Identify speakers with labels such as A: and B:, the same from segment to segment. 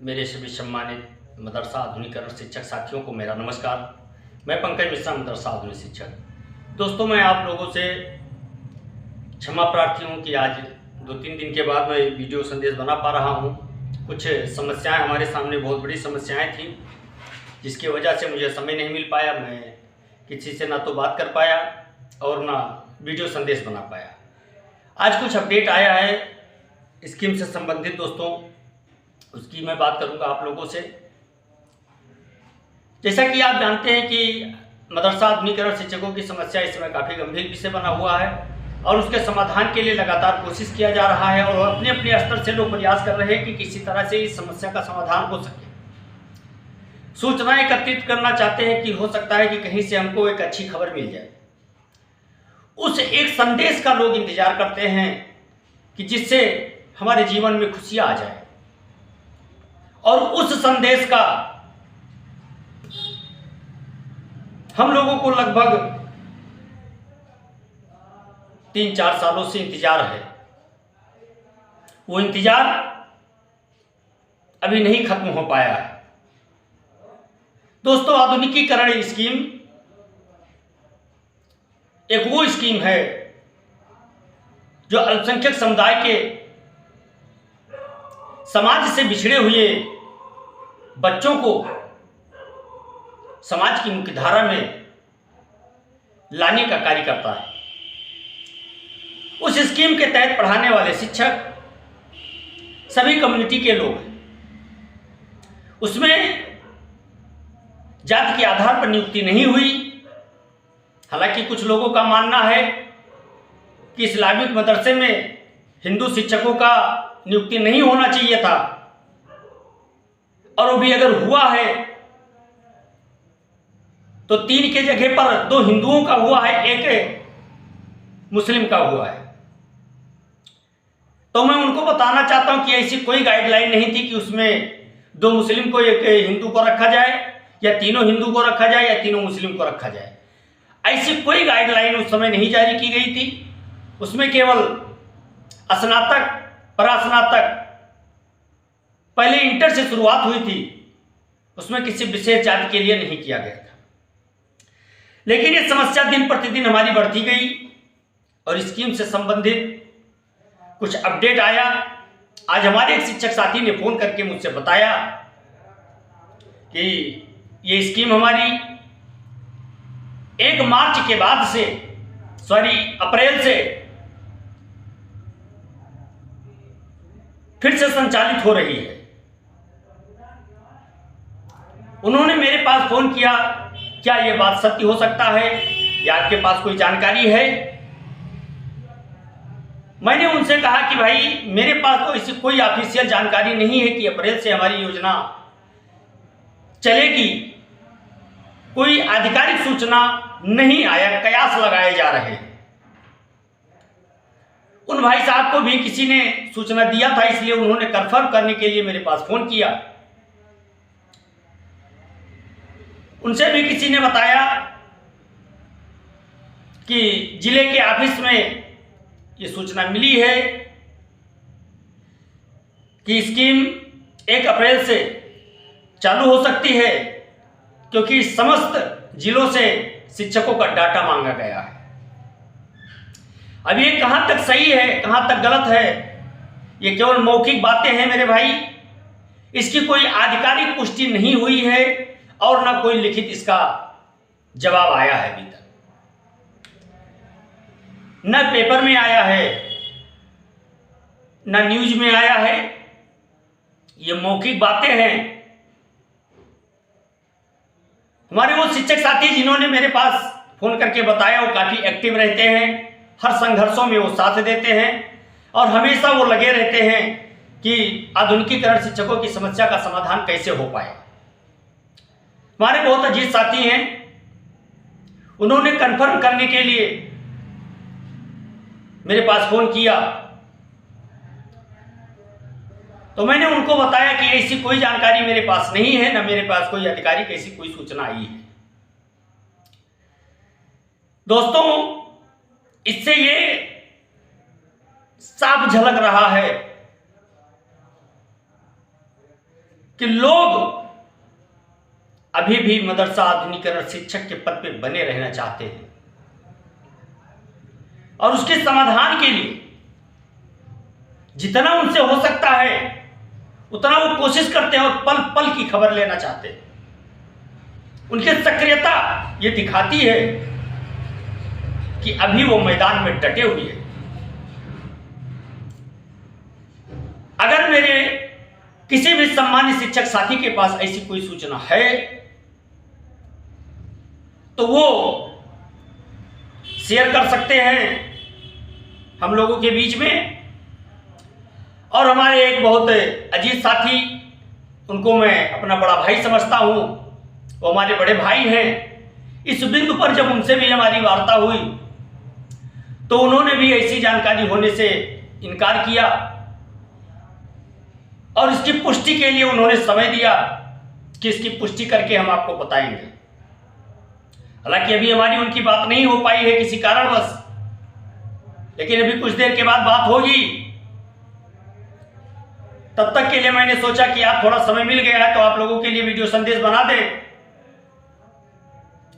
A: मेरे सभी सम्मानित मदरसा आधुनिकीकरण शिक्षक साथियों को मेरा नमस्कार। मैं पंकज मिश्रा, मदरसा आधुनिक शिक्षक। दोस्तों, मैं आप लोगों से क्षमा प्रार्थी हूँ कि आज 2-3 दिन के बाद मैं वीडियो संदेश बना पा रहा हूँ। कुछ समस्याएं हमारे सामने, बहुत बड़ी समस्याएं थी, जिसकी वजह से मुझे समय नहीं मिल पाया। मैं किसी से ना तो बात कर पाया और ना वीडियो संदेश बना पाया। आज कुछ अपडेट आया है स्कीम से संबंधित दोस्तों, उसकी मैं बात करूंगा आप लोगों से। जैसा कि आप जानते हैं कि मदरसा आधुनिकीकरण शिक्षकों की समस्या इस समय काफ़ी गंभीर विषय बना हुआ है और उसके समाधान के लिए लगातार कोशिश किया जा रहा है और अपने अपने स्तर से लोग प्रयास कर रहे हैं कि किसी तरह से इस समस्या का समाधान हो सके। सूचनाएं एकत्रित करना चाहते हैं कि हो सकता है कि कहीं से हमको एक अच्छी खबर मिल जाए। उस एक संदेश का लोग इंतजार करते हैं कि जिससे हमारे जीवन में खुशियां आ जाए, और उस संदेश का हम लोगों को लगभग 3-4 सालों से इंतजार है। वो इंतजार अभी नहीं खत्म हो पाया है। दोस्तों, आधुनिकीकरण स्कीम एक वो स्कीम है जो अल्पसंख्यक समुदाय के समाज से बिछड़े हुए बच्चों को समाज की मुख्यधारा में लाने का कार्य करता है। उस स्कीम के तहत पढ़ाने वाले शिक्षक सभी कम्युनिटी के लोग हैं। उसमें जाति के आधार पर नियुक्ति नहीं हुई। हालांकि कुछ लोगों का मानना है कि इस्लामिक मदरसे में हिंदू शिक्षकों का नियुक्ति नहीं होना चाहिए था, और वो भी अगर हुआ है तो 3 के जगह पर 2 हिंदुओं का हुआ है, 1 मुस्लिम का हुआ है। तो मैं उनको बताना चाहता हूं कि ऐसी कोई गाइडलाइन नहीं थी कि उसमें 2 मुस्लिम को 1 हिंदू को रखा जाए, या तीनों हिंदू को रखा जाए, या तीनों मुस्लिम को रखा जाए। ऐसी कोई गाइडलाइन उस समय नहीं जारी की गई थी। उसमें केवल स्नातक, परास्नातक, पहले इंटर से शुरुआत हुई थी, उसमें किसी विशेष जाति के लिए नहीं किया गया था। लेकिन ये समस्या दिन प्रतिदिन हमारी बढ़ती गई और स्कीम से संबंधित कुछ अपडेट आया। आज हमारे एक शिक्षक साथी ने फोन करके मुझसे बताया कि ये स्कीम हमारी 1 मार्च के बाद से, अप्रैल से फिर से संचालित हो रही है। उन्होंने मेरे पास फोन किया, क्या यह बात सत्य हो सकता है या आपके पास कोई जानकारी है? मैंने उनसे कहा कि भाई, मेरे पास तो इसकी कोई ऑफिशियल जानकारी नहीं है कि अप्रैल से हमारी योजना चलेगी। कोई आधिकारिक सूचना नहीं आया, कयास लगाए जा रहे हैं। उन भाई साहब को भी किसी ने सूचना दिया था, इसलिए उन्होंने कंफर्म करने के लिए मेरे पास फोन किया। उनसे भी किसी ने बताया कि जिले के ऑफिस में ये सूचना मिली है कि स्कीम 1 अप्रैल से चालू हो सकती है, क्योंकि समस्त जिलों से शिक्षकों का डाटा मांगा गया है। अब ये कहां तक सही है, कहां तक गलत है, ये केवल मौखिक बातें हैं मेरे भाई। इसकी कोई आधिकारिक पुष्टि नहीं हुई है और ना कोई लिखित इसका जवाब आया है अभी तक। न पेपर में आया है, न न्यूज में आया है। ये मौखिक बातें हैं। हमारे वो शिक्षक साथी जिन्होंने मेरे पास फोन करके बताया, वो काफी एक्टिव रहते हैं, हर संघर्षों में वो साथ देते हैं और हमेशा वो लगे रहते हैं कि आधुनिकीकरण शिक्षकों की समस्या का समाधान कैसे हो पाए। हमारे बहुत अजीज साथी हैं, उन्होंने कंफर्म करने के लिए मेरे पास फोन किया, तो मैंने उनको बताया कि ऐसी कोई जानकारी मेरे पास नहीं है, ना मेरे पास कोई आधिकारिक ऐसी कोई सूचना आई है। दोस्तों, इससे ये साफ झलक रहा है कि लोग अभी भी मदरसा आधुनिकीकरण शिक्षक के पद पे बने रहना चाहते हैं और उसके समाधान के लिए जितना उनसे हो सकता है उतना वो कोशिश करते हैं और पल पल की खबर लेना चाहते हैं। उनकी सक्रियता ये दिखाती है कि अभी वो मैदान में डटे हुए हैं। अगर मेरे किसी भी सम्मानित शिक्षक साथी के पास ऐसी कोई सूचना है तो वो शेयर कर सकते हैं हम लोगों के बीच में। और हमारे एक बहुत अजीज साथी, उनको मैं अपना बड़ा भाई समझता हूं, वो हमारे बड़े भाई हैं। इस बिंदु पर जब उनसे भी हमारी वार्ता हुई तो उन्होंने भी ऐसी जानकारी होने से इनकार किया और इसकी पुष्टि के लिए उन्होंने समय दिया कि इसकी पुष्टि करके हम आपको बताएंगे। हालांकि अभी हमारी उनकी बात नहीं हो पाई है किसी कारणवश, लेकिन अभी कुछ देर के बाद बात होगी। तब तक के लिए मैंने सोचा कि आप थोड़ा समय मिल गया है तो आप लोगों के लिए वीडियो संदेश बना दें,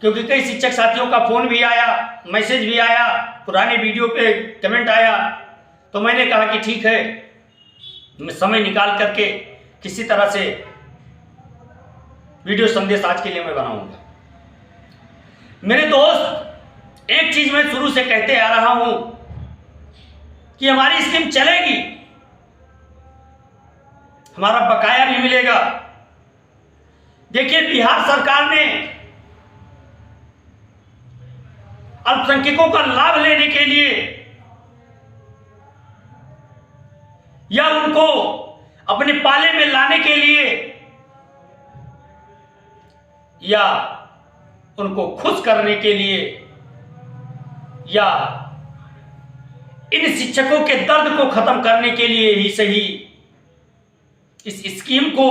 A: क्योंकि कई शिक्षक साथियों का फोन भी आया, मैसेज भी आया, पुराने वीडियो पे कमेंट आया। तो मैंने कहा कि ठीक है, मैं समय निकाल करके किसी तरह से वीडियो संदेश आज के लिए मैं बनाऊंगा। मेरे दोस्त, एक चीज मैं शुरू से कहते आ रहा हूं कि हमारी स्कीम चलेगी, हमारा बकाया भी मिलेगा। देखिए, बिहार सरकार ने अल्पसंख्यकों का लाभ लेने के लिए या उनको अपने पाले में लाने के लिए या उनको खुश करने के लिए या इन शिक्षकों के दर्द को खत्म करने के लिए ही सही, इस स्कीम को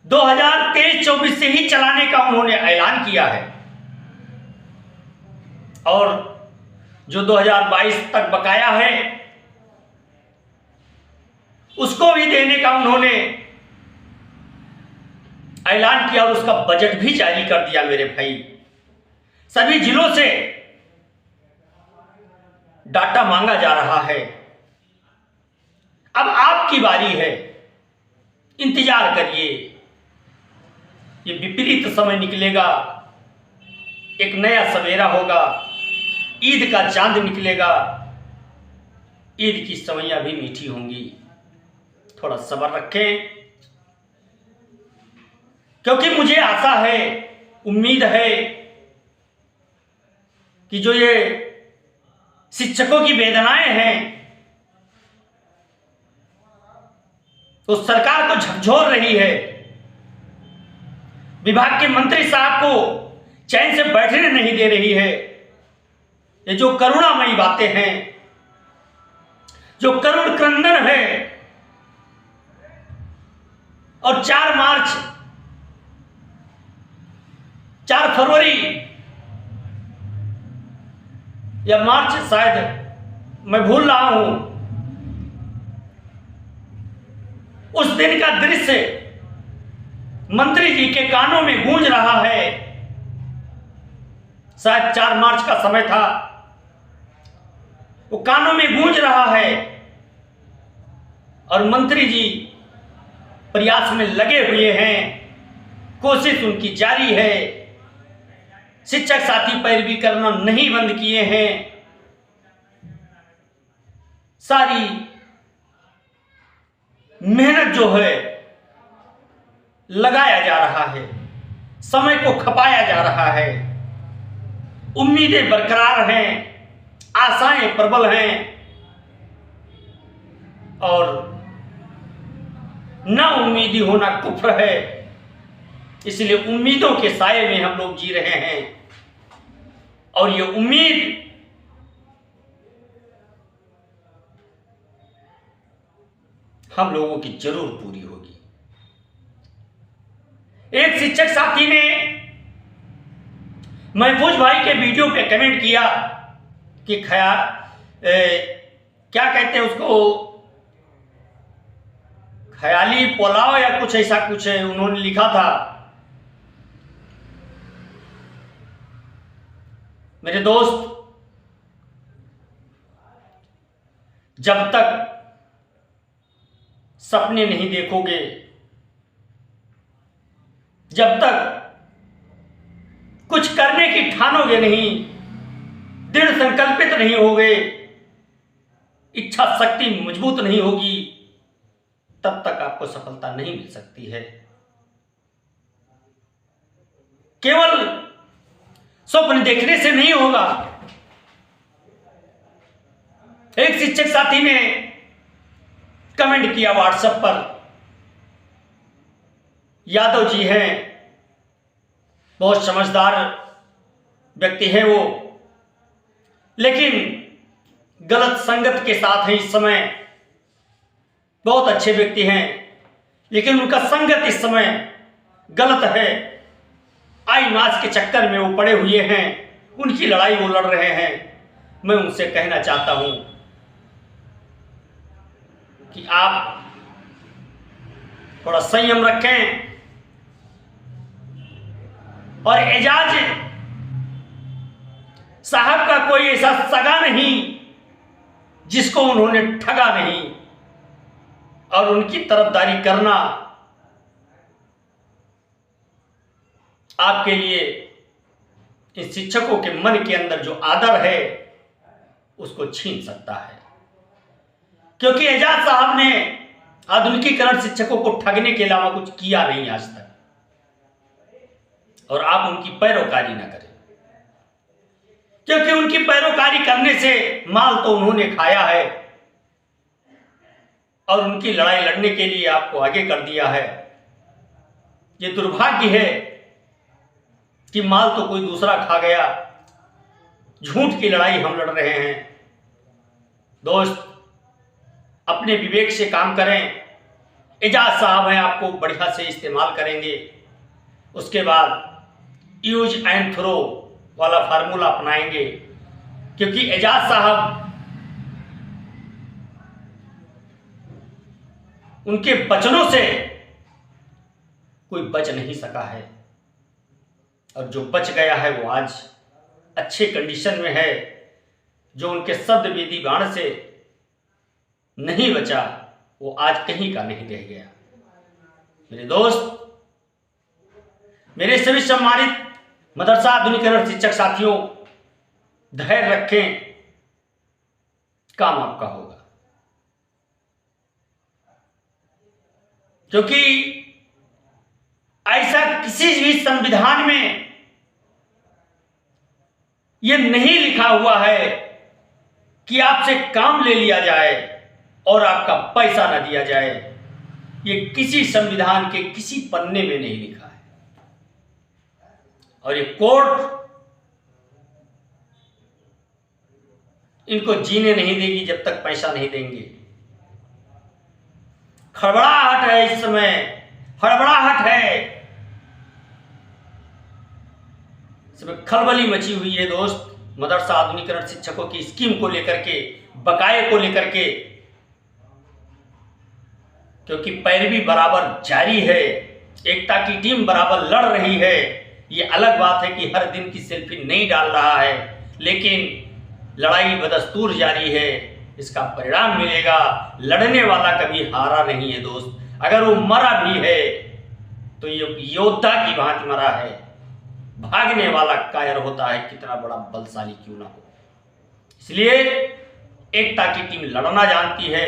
A: 2023-24 से ही चलाने का उन्होंने ऐलान किया है और जो 2022 तक बकाया है उसको भी देने का उन्होंने ऐलान किया और उसका बजट भी जारी कर दिया। मेरे भाई, सभी जिलों से डाटा मांगा जा रहा है। अब आपकी बारी है, इंतजार करिए। ये विपरीत समय निकलेगा, एक नया सवेरा होगा, ईद का चांद निकलेगा, ईद की सवैयां भी मीठी होंगी। थोड़ा सब्र रखें, क्योंकि मुझे आशा है, उम्मीद है कि जो ये शिक्षकों की वेदनाएं हैं तो सरकार को झकझोर रही है, विभाग के मंत्री साहब को चैन से बैठने नहीं दे रही है। ये जो करुणामयी बातें हैं, जो करुण क्रंदन है, और 4 फरवरी या मार्च, शायद मैं भूल रहा हूं, उस दिन का दृश्य मंत्री जी के कानों में गूंज रहा है। शायद 4 मार्च का समय था, वो कानों में गूंज रहा है और मंत्री जी प्रयास में लगे हुए हैं, कोशिश uनकी जारी है। शिक्षक साथी पैरवी करना नहीं बंद किए हैं। सारी मेहनत जो है लगाया जा रहा है, समय को खपाया जा रहा है, उम्मीदें बरकरार हैं, आशाएं प्रबल हैं और ना उम्मीदी होना कुफ्र है। इसलिए उम्मीदों के साये में हम लोग जी रहे हैं और ये उम्मीद हम लोगों की जरूर पूरी होगी। एक शिक्षक साथी ने महफूज भाई के वीडियो पे कमेंट किया कि क्या कहते हैं उसको, ख्याली पुलाव या कुछ ऐसा कुछ है, उन्होंने लिखा था। मेरे दोस्त, जब तक सपने नहीं देखोगे, जब तक कुछ करने की ठानोगे नहीं, दृढ़ संकल्पित नहीं होगे, इच्छा शक्ति मजबूत नहीं होगी, तब तक आपको सफलता नहीं मिल सकती है। केवल स्वप्न देखने से नहीं होगा। एक शिक्षक साथी ने कमेंट किया व्हाट्सएप पर, यादव जी हैं, बहुत समझदार व्यक्ति है वो, लेकिन गलत संगत के साथ हैं इस समय। बहुत अच्छे व्यक्ति हैं, लेकिन उनका संगत इस समय गलत है। आई नाच के चक्कर में वो पड़े हुए हैं, उनकी लड़ाई वो लड़ रहे हैं। मैं उनसे कहना चाहता हूं कि आप थोड़ा संयम रखें और एजाज साहब का कोई ऐसा सगा नहीं जिसको उन्होंने ठगा नहीं, और उनकी तरफदारी करना आपके लिए इन शिक्षकों के मन के अंदर जो आदर है उसको छीन सकता है। क्योंकि एजाज साहब ने आधुनिकीकरण शिक्षकों को ठगने के अलावा कुछ किया नहीं आज तक, और आप उनकी पैरोकारी ना करें, क्योंकि उनकी पैरोकारी करने से माल तो उन्होंने खाया है और उनकी लड़ाई लड़ने के लिए आपको आगे कर दिया है। ये दुर्भाग्य है कि माल तो कोई दूसरा खा गया, झूठ की लड़ाई हम लड़ रहे हैं। दोस्त, अपने विवेक से काम करें। एजाज साहब हैं, आपको बढ़िया से इस्तेमाल करेंगे। उसके बाद यूज एंड थ्रो वाला फार्मूला अपनाएंगे, क्योंकि एजाज साहब, उनके वचनों से कोई बच नहीं सका है, और जो बच गया है वो आज अच्छे कंडीशन में है। जो उनके शब्द विधि बाण से नहीं बचा वो आज कहीं का नहीं रह गया। मेरे दोस्त, मेरे सभी सम्मानित मदरसा आधुनिकीकरण शिक्षक साथियों, धैर्य रखें, काम आपका होगा। क्योंकि ऐसा किसी भी संविधान में यह नहीं लिखा हुआ है कि आपसे काम ले लिया जाए और आपका पैसा न दिया जाए। ये किसी संविधान के किसी पन्ने में नहीं लिखा है, और ये कोर्ट इनको जीने नहीं देगी जब तक पैसा नहीं देंगे। हड़बड़ाहट है इस समय, हड़बड़ाहट है, इसमें खलबली मची हुई है दोस्त। मदरसा आधुनिकीकरण शिक्षकों की स्कीम को लेकर के, बकाये को लेकर के, क्योंकि पैरवी बराबर जारी है, एकता की टीम बराबर लड़ रही है। ये अलग बात है कि हर दिन की सेल्फी नहीं डाल रहा है, लेकिन लड़ाई बदस्तूर जारी है। इसका परिणाम मिलेगा। लड़ने वाला कभी हारा नहीं है दोस्त। अगर वो मरा भी है तो ये योद्धा की भांति मरा है। भागने वाला कायर होता है, कितना बड़ा बलशाली क्यों ना हो। इसलिए एकता की टीम लड़ना जानती है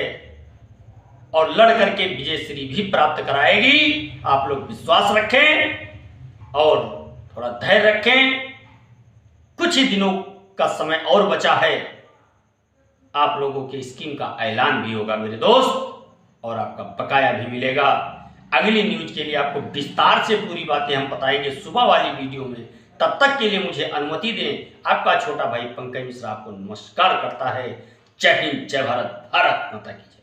A: और लड़ करके विजयश्री भी प्राप्त कराएगी। आप लोग विश्वास रखें और थोड़ा धैर्य रखें। कुछ ही दिनों का समय और बचा है, आप लोगों के स्कीम का ऐलान भी होगा मेरे दोस्त, और आपका बकाया भी मिलेगा। अगली न्यूज के लिए आपको विस्तार से पूरी बातें हम बताएंगे सुबह वाली वीडियो में। तब तक के लिए मुझे अनुमति दें। आपका छोटा भाई पंकज मिश्रा आपको नमस्कार करता है। जय हिंद, जय भारत, भारत माता की जय।